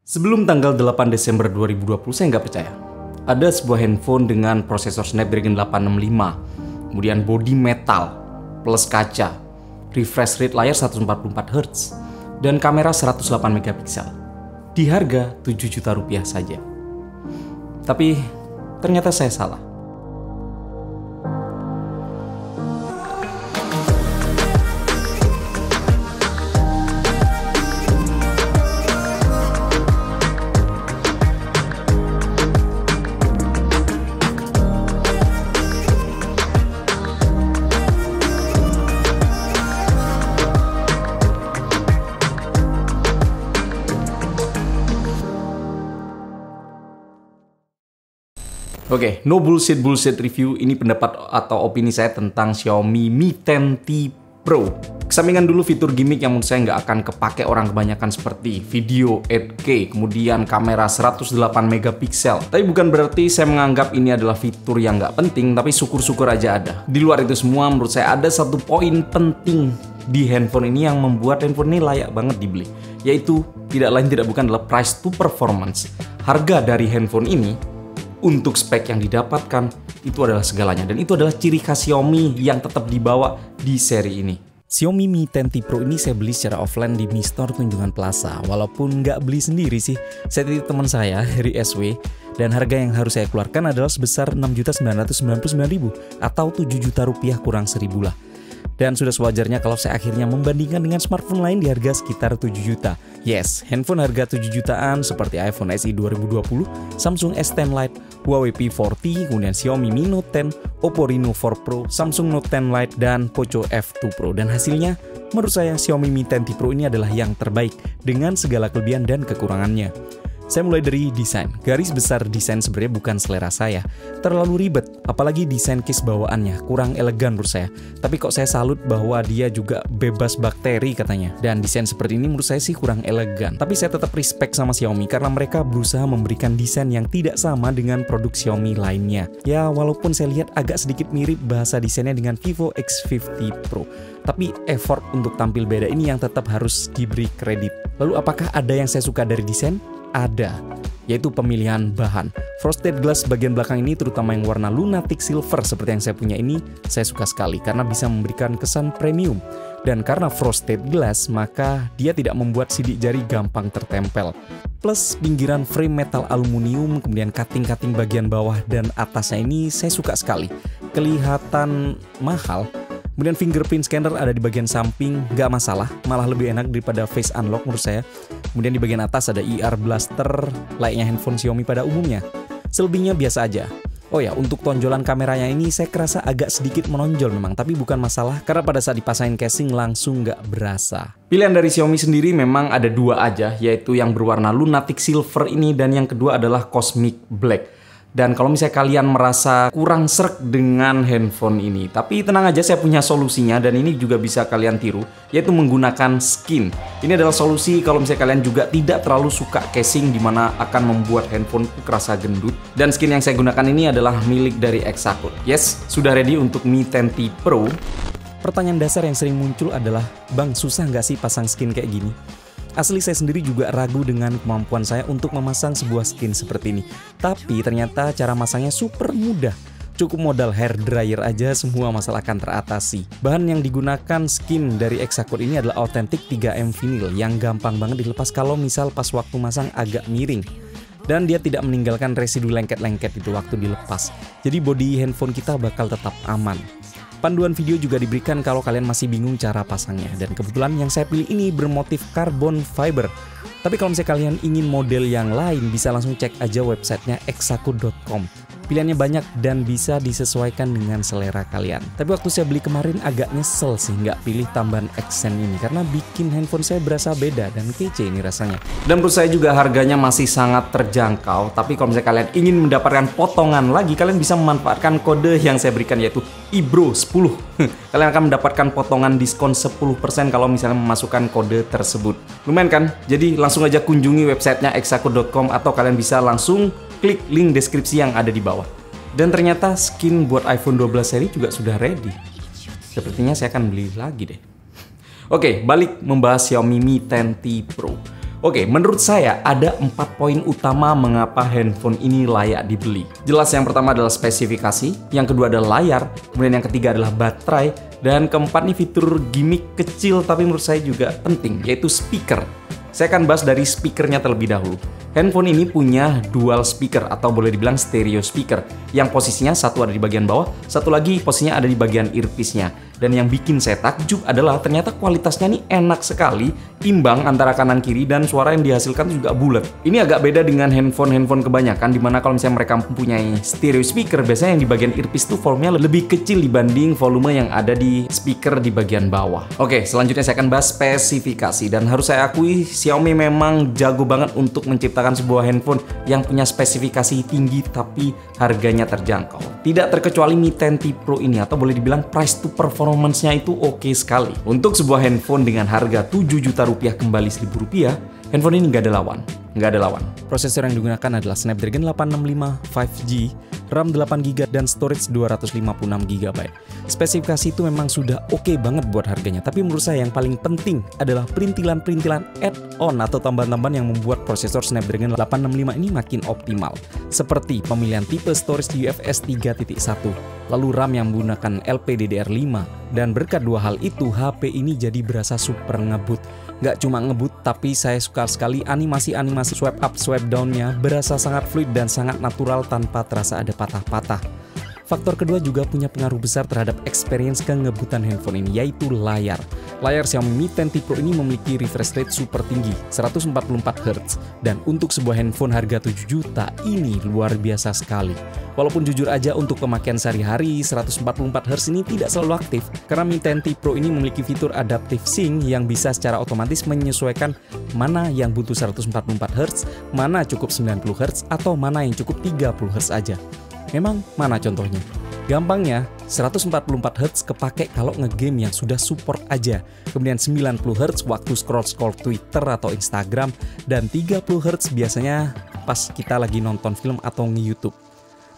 Sebelum tanggal 8 Desember 2020, saya nggak percaya. Ada sebuah handphone dengan prosesor Snapdragon 865, kemudian bodi metal, plus kaca, refresh rate layar 144 Hz, dan kamera 108 megapiksel. Di harga 7 juta rupiah saja. Tapi ternyata saya salah. Oke, no bullshit review. Ini pendapat atau opini saya tentang Xiaomi Mi 10T Pro. Kesampingan dulu fitur gimmick yang menurut saya nggak akan kepake orang kebanyakan seperti video 8K, kemudian kamera 108 megapiksel. Tapi bukan berarti saya menganggap ini adalah fitur yang nggak penting, tapi syukur-syukur aja ada. Di luar itu semua, menurut saya ada satu poin penting di handphone ini yang membuat handphone ini layak banget dibeli. Yaitu tidak lain tidak bukan adalah price to performance. Harga dari handphone ini untuk spek yang didapatkan, itu adalah segalanya. Dan itu adalah ciri khas Xiaomi yang tetap dibawa di seri ini. Xiaomi Mi 10T Pro ini saya beli secara offline di Mi Store Tunjungan Plaza. Walaupun nggak beli sendiri sih, saya titip teman saya, Heri SW. Dan harga yang harus saya keluarkan adalah sebesar 6.999.000 atau 7 juta rupiah kurang 1.000 lah. Dan sudah sewajarnya kalau saya akhirnya membandingkan dengan smartphone lain di harga sekitar 7 juta. Yes, handphone harga 7 jutaan seperti iPhone SE 2020, Samsung S10 Lite, Huawei P40, kemudian Xiaomi Mi Note 10, Oppo Reno 4 Pro, Samsung Note 10 Lite, dan Poco F2 Pro. Dan hasilnya, menurut saya Xiaomi Mi 10T Pro ini adalah yang terbaik dengan segala kelebihan dan kekurangannya. Saya mulai dari desain. Garis besar desain sebenarnya bukan selera saya. Terlalu ribet, apalagi desain case bawaannya kurang elegan menurut saya. Tapi kok saya salut bahwa dia juga bebas bakteri katanya. Dan desain seperti ini menurut saya sih kurang elegan. Tapi saya tetap respect sama Xiaomi karena mereka berusaha memberikan desain yang tidak sama dengan produk Xiaomi lainnya. Ya, walaupun saya lihat agak sedikit mirip bahasa desainnya dengan Vivo X50 Pro. Tapi effort untuk tampil beda ini yang tetap harus diberi kredit. Lalu apakah ada yang saya suka dari desain? Ada, yaitu pemilihan bahan. Frosted glass bagian belakang ini, terutama yang warna lunatic silver seperti yang saya punya ini, saya suka sekali karena bisa memberikan kesan premium. Dan karena frosted glass, maka dia tidak membuat sidik jari gampang tertempel. Plus pinggiran frame metal aluminium, kemudian cutting-cutting bagian bawah dan atasnya ini saya suka sekali. Kelihatan mahal. Kemudian fingerprint scanner ada di bagian samping, nggak masalah, malah lebih enak daripada face unlock menurut saya. Kemudian di bagian atas ada IR blaster, layaknya handphone Xiaomi pada umumnya. Selebihnya biasa aja. Oh ya, untuk tonjolan kameranya ini saya kerasa agak sedikit menonjol memang, tapi bukan masalah karena pada saat dipasangin casing langsung nggak berasa. Pilihan dari Xiaomi sendiri memang ada dua aja, yaitu yang berwarna lunatic silver ini dan yang kedua adalah cosmic black. Dan kalau misalnya kalian merasa kurang sreg dengan handphone ini, tapi tenang aja, saya punya solusinya dan ini juga bisa kalian tiru, yaitu menggunakan skin. Ini adalah solusi kalau misalnya kalian juga tidak terlalu suka casing dimana akan membuat handphone kerasa gendut. Dan skin yang saya gunakan ini adalah milik dari Exacoat. Yes, sudah ready untuk Mi 10T Pro. Pertanyaan dasar yang sering muncul adalah, Bang, susah nggak sih pasang skin kayak gini? Asli saya sendiri juga ragu dengan kemampuan saya untuk memasang sebuah skin seperti ini. Tapi ternyata cara masangnya super mudah. Cukup modal hair dryer aja semua masalah akan teratasi. Bahan yang digunakan skin dari Exacoat ini adalah authentic 3M vinyl yang gampang banget dilepas kalau misal pas waktu masang agak miring. Dan dia tidak meninggalkan residu lengket-lengket itu waktu dilepas. Jadi bodi handphone kita bakal tetap aman. Panduan video juga diberikan kalau kalian masih bingung cara pasangnya. Dan kebetulan yang saya pilih ini bermotif carbon fiber. Tapi kalau misalnya kalian ingin model yang lain, bisa langsung cek aja websitenya exacoat.com. Pilihannya banyak dan bisa disesuaikan dengan selera kalian. Tapi waktu saya beli kemarin agak nyesel sih nggak pilih tambahan accent ini, karena bikin handphone saya berasa beda dan kece ini rasanya. Dan menurut saya juga harganya masih sangat terjangkau. Tapi kalau misalnya kalian ingin mendapatkan potongan lagi, kalian bisa memanfaatkan kode yang saya berikan, yaitu IBRO10. Kalian akan mendapatkan potongan diskon 10% kalau misalnya memasukkan kode tersebut. Lumayan kan? Jadi langsung aja kunjungi websitenya exacoat.com atau kalian bisa langsung klik link deskripsi yang ada di bawah. Dan ternyata skin buat iPhone 12 seri juga sudah ready. Sepertinya saya akan beli lagi deh. Oke, balik membahas Xiaomi Mi 10T Pro. Oke, menurut saya ada 4 poin utama mengapa handphone ini layak dibeli. Jelas yang pertama adalah spesifikasi, yang kedua adalah layar, kemudian yang ketiga adalah baterai, dan keempat nih fitur gimmick kecil tapi menurut saya juga penting, yaitu speaker. Saya akan bahas dari speakernya terlebih dahulu. Handphone ini punya dual speaker atau boleh dibilang stereo speaker, yang posisinya satu ada di bagian bawah, satu lagi posisinya ada di bagian earpiece-nya. Dan yang bikin saya takjub adalah ternyata kualitasnya nih enak sekali, imbang antara kanan kiri dan suara yang dihasilkan juga bulat. Ini agak beda dengan handphone kebanyakan, dimana kalau misalnya mereka mempunyai stereo speaker, biasanya yang di bagian earpiece tuh volumenya lebih kecil dibanding volume yang ada di speaker di bagian bawah. Oke, selanjutnya saya akan bahas spesifikasi, dan harus saya akui Xiaomi memang jago banget untuk menciptakan sebuah handphone yang punya spesifikasi tinggi tapi harganya terjangkau. Tidak terkecuali Mi 10T Pro ini, atau boleh dibilang price to performance-nya itu oke sekali. Untuk sebuah handphone dengan harga 7 juta rupiah kembali 1.000 rupiah, handphone ini nggak ada lawan. Prosesor yang digunakan adalah Snapdragon 865 5G, RAM 8GB dan storage 256GB. Spesifikasi itu memang sudah oke banget buat harganya, tapi menurut saya yang paling penting adalah perintilan-perintilan add-on atau tambahan-tambahan yang membuat prosesor Snapdragon 865 ini makin optimal. Seperti pemilihan tipe storage di UFS 3.1, lalu RAM yang menggunakan LPDDR5, dan berkat dua hal itu HP ini jadi berasa super ngebut. Gak cuma ngebut, tapi saya suka sekali animasi-animasi swipe up, swipe down-nya berasa sangat fluid dan sangat natural tanpa terasa ada patah-patah. Faktor kedua juga punya pengaruh besar terhadap experience kengebutan handphone ini, yaitu layar. Layar Xiaomi Mi 10T Pro ini memiliki refresh rate super tinggi, 144Hz, dan untuk sebuah handphone harga 7 juta ini luar biasa sekali. Walaupun jujur aja untuk pemakaian sehari-hari, 144Hz ini tidak selalu aktif, karena Mi 10T Pro ini memiliki fitur adaptive sync yang bisa secara otomatis menyesuaikan mana yang butuh 144Hz, mana cukup 90Hz, atau mana yang cukup 30Hz aja. Memang mana contohnya? Gampangnya, 144Hz kepake kalau ngegame yang sudah support aja. Kemudian 90Hz waktu scroll-scroll Twitter atau Instagram, dan 30Hz biasanya pas kita lagi nonton film atau nge-YouTube.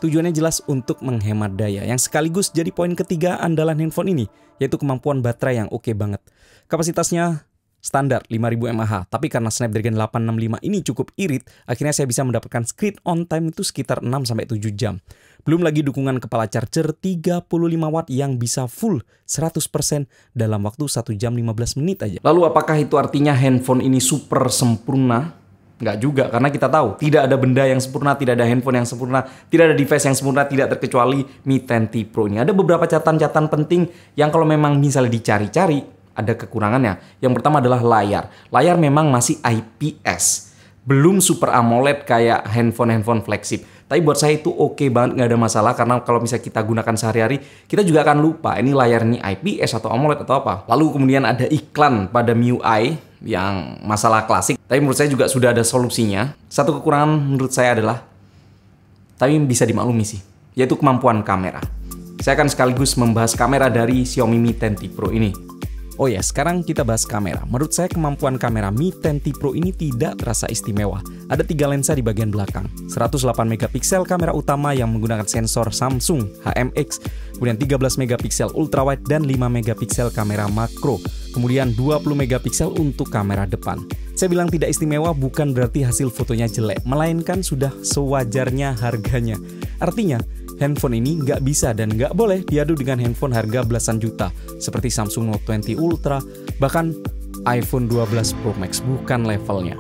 Tujuannya jelas untuk menghemat daya, yang sekaligus jadi poin ketiga andalan handphone ini, yaitu kemampuan baterai yang oke banget. Kapasitasnya standar 5000 mAh, tapi karena Snapdragon 865 ini cukup irit, akhirnya saya bisa mendapatkan screen on time itu sekitar 6-7 jam. Belum lagi dukungan kepala charger 35 watt yang bisa full 100% dalam waktu 1 jam 15 menit aja. Lalu apakah itu artinya handphone ini super sempurna? Nggak juga, karena kita tahu tidak ada benda yang sempurna, tidak ada handphone yang sempurna, tidak ada device yang sempurna, tidak terkecuali Mi 10T Pro ini. Ada beberapa catatan-catatan penting yang kalau memang misalnya dicari-cari, ada kekurangannya. Yang pertama adalah layar. Layar memang masih IPS. Belum Super AMOLED kayak handphone flagship. Tapi buat saya itu oke banget, nggak ada masalah. Karena kalau misalnya kita gunakan sehari-hari, kita juga akan lupa ini layarnya IPS atau AMOLED atau apa. Lalu kemudian ada iklan pada MIUI yang masalah klasik. Tapi menurut saya juga sudah ada solusinya. Satu kekurangan menurut saya adalah, tapi bisa dimaklumi sih, yaitu kemampuan kamera. Saya akan sekaligus membahas kamera dari Xiaomi Mi 10T Pro ini. Oh ya, sekarang kita bahas kamera. Menurut saya kemampuan kamera Mi 10T Pro ini tidak terasa istimewa. Ada 3 lensa di bagian belakang. 108 megapiksel kamera utama yang menggunakan sensor Samsung HMX, kemudian 13 megapiksel ultrawide dan 5 megapiksel kamera makro. Kemudian 20 megapiksel untuk kamera depan. Saya bilang tidak istimewa bukan berarti hasil fotonya jelek, melainkan sudah sewajarnya harganya. Artinya, handphone ini nggak bisa dan nggak boleh diadu dengan handphone harga belasan juta seperti Samsung Note 20 Ultra, bahkan iPhone 12 Pro Max, bukan levelnya.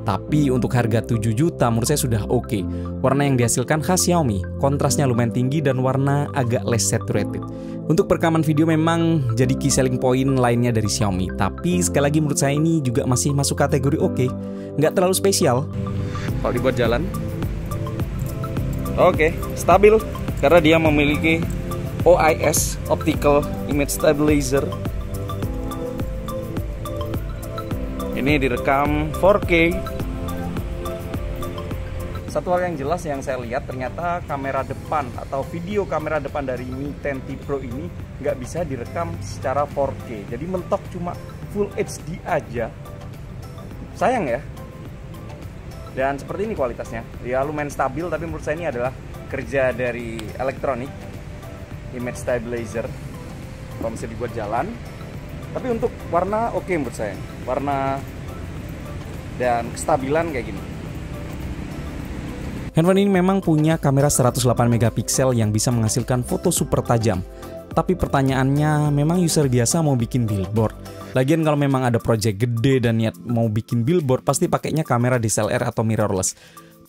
Tapi untuk harga 7 juta menurut saya sudah oke. Warna yang dihasilkan khas Xiaomi, kontrasnya lumayan tinggi dan warna agak less saturated. Untuk perekaman video memang jadi key selling point lainnya dari Xiaomi, tapi sekali lagi menurut saya ini juga masih masuk kategori oke. Nggak terlalu spesial kalau dibuat jalan. Oke, stabil. Karena dia memiliki OIS, Optical Image Stabilizer. Ini direkam 4K. Satu hal yang jelas yang saya lihat, ternyata kamera depan atau video kamera depan dari Mi 10T Pro ini nggak bisa direkam secara 4K. Jadi mentok cuma Full HD aja. Sayang ya. Dan seperti ini kualitasnya. Dia lumayan stabil, tapi menurut saya ini adalah kerja dari elektronik image stabilizer kalau bisa dibuat jalan. Tapi untuk warna oke menurut saya. Warna dan kestabilan kayak gini. Handphone ini memang punya kamera 108 megapiksel yang bisa menghasilkan foto super tajam. Tapi pertanyaannya, memang user biasa mau bikin billboard? Lagian kalau memang ada project gede dan niat mau bikin billboard, pasti pakainya kamera DSLR atau mirrorless.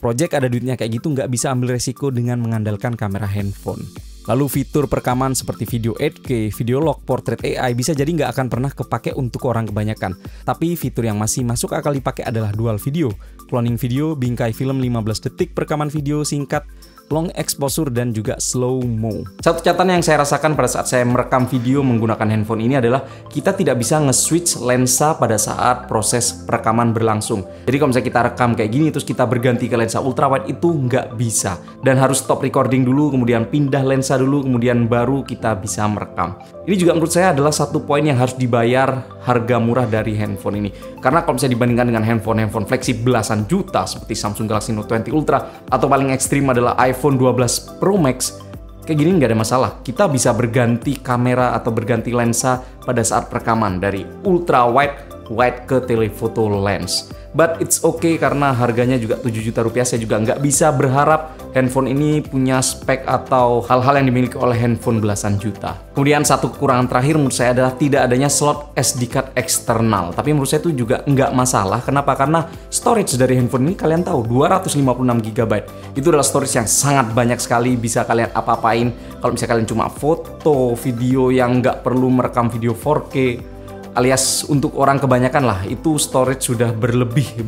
Project ada duitnya kayak gitu, nggak bisa ambil resiko dengan mengandalkan kamera handphone. Lalu fitur perekaman seperti video 8K, video log, portrait AI bisa jadi nggak akan pernah kepake untuk orang kebanyakan. Tapi fitur yang masih masuk akal dipakai adalah dual video, cloning video, bingkai film 15 detik, perekaman video singkat, long exposure, dan juga slow-mo. Satu catatan yang saya rasakan pada saat saya merekam video menggunakan handphone ini adalah kita tidak bisa nge-switch lensa pada saat proses perekaman berlangsung. Jadi kalau misalnya kita rekam kayak gini terus kita berganti ke lensa ultrawide, itu nggak bisa. Dan harus stop recording dulu, kemudian pindah lensa dulu, kemudian baru kita bisa merekam. Ini juga menurut saya adalah satu poin yang harus dibayar harga murah dari handphone ini. Karena kalau misalnya dibandingkan dengan handphone flagship belasan juta seperti Samsung Galaxy Note 20 Ultra atau paling ekstrim adalah iPhone 12 Pro Max, kayak gini nggak ada masalah. Kita bisa berganti kamera atau berganti lensa pada saat rekaman dari ultra wide ke telephoto lens. But it's okay karena harganya juga 7 juta rupiah. Saya juga nggak bisa berharap handphone ini punya spek atau hal-hal yang dimiliki oleh handphone belasan juta. Kemudian satu kekurangan terakhir menurut saya adalah tidak adanya slot SD card eksternal. Tapi menurut saya itu juga nggak masalah. Kenapa? Karena storage dari handphone ini kalian tahu 256 GB. Itu adalah storage yang sangat banyak sekali, bisa kalian apa-apain. Kalau misalnya kalian cuma foto, video yang nggak perlu merekam video 4K, alias untuk orang kebanyakan lah, itu storage sudah berlebih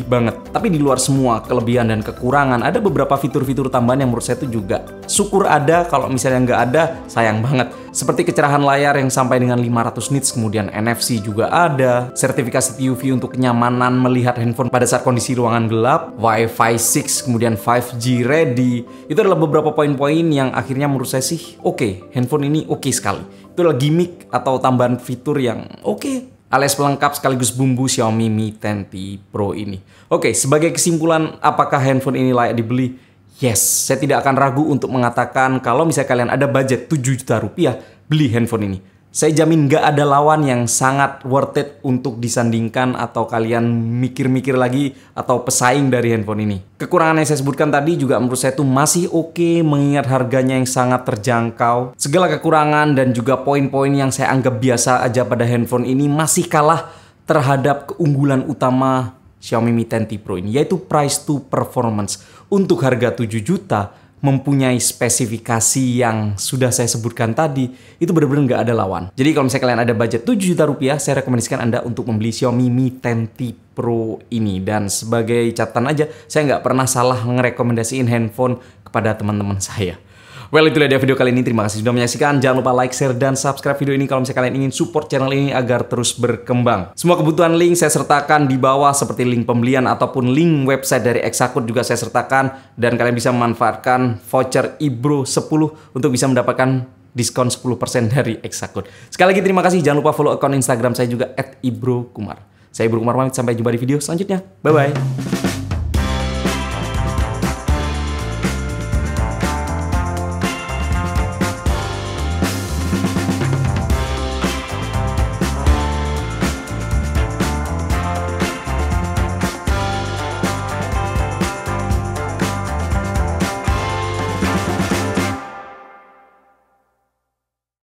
banget. Tapi di luar semua kelebihan dan kekurangan, ada beberapa fitur-fitur tambahan yang menurut saya itu juga syukur ada. Kalau misalnya nggak ada, sayang banget. Seperti kecerahan layar yang sampai dengan 500 nits, kemudian NFC juga ada, sertifikasi TUV untuk kenyamanan melihat handphone pada saat kondisi ruangan gelap, Wi-Fi 6, kemudian 5G ready. Itu adalah beberapa poin-poin yang akhirnya menurut saya sih oke, handphone ini oke sekali. Itu adalah gimmick atau tambahan fitur yang oke, alias pelengkap sekaligus bumbu Xiaomi Mi 10T Pro ini. Oke, sebagai kesimpulan, apakah handphone ini layak dibeli? Yes, saya tidak akan ragu untuk mengatakan kalau misalnya kalian ada budget 7 juta rupiah, beli handphone ini. Saya jamin nggak ada lawan yang sangat worth it untuk disandingkan atau kalian mikir-mikir lagi atau pesaing dari handphone ini. Kekurangan yang saya sebutkan tadi juga menurut saya itu masih oke mengingat harganya yang sangat terjangkau. Segala kekurangan dan juga poin-poin yang saya anggap biasa aja pada handphone ini masih kalah terhadap keunggulan utama Xiaomi Mi 10T Pro ini, yaitu price to performance. Untuk harga 7 juta, mempunyai spesifikasi yang sudah saya sebutkan tadi, itu benar-benar nggak ada lawan. Jadi kalau misalnya kalian ada budget 7 juta rupiah, saya rekomendasikan Anda untuk membeli Xiaomi Mi 10T Pro ini. Dan sebagai catatan aja, saya nggak pernah salah ngerekomendasiin handphone kepada teman-teman saya. Well, itulah dia video kali ini. Terima kasih sudah menyaksikan. Jangan lupa like, share, dan subscribe video ini kalau misalnya kalian ingin support channel ini agar terus berkembang. Semua kebutuhan link saya sertakan di bawah seperti link pembelian ataupun link website dari Exacood juga saya sertakan. Dan kalian bisa memanfaatkan voucher Ibro 10 untuk bisa mendapatkan diskon 10% dari Exacood. Sekali lagi terima kasih. Jangan lupa follow akun Instagram saya juga @ibrokumar. Saya Ibro Kumar pamit, sampai jumpa di video selanjutnya. Bye-bye.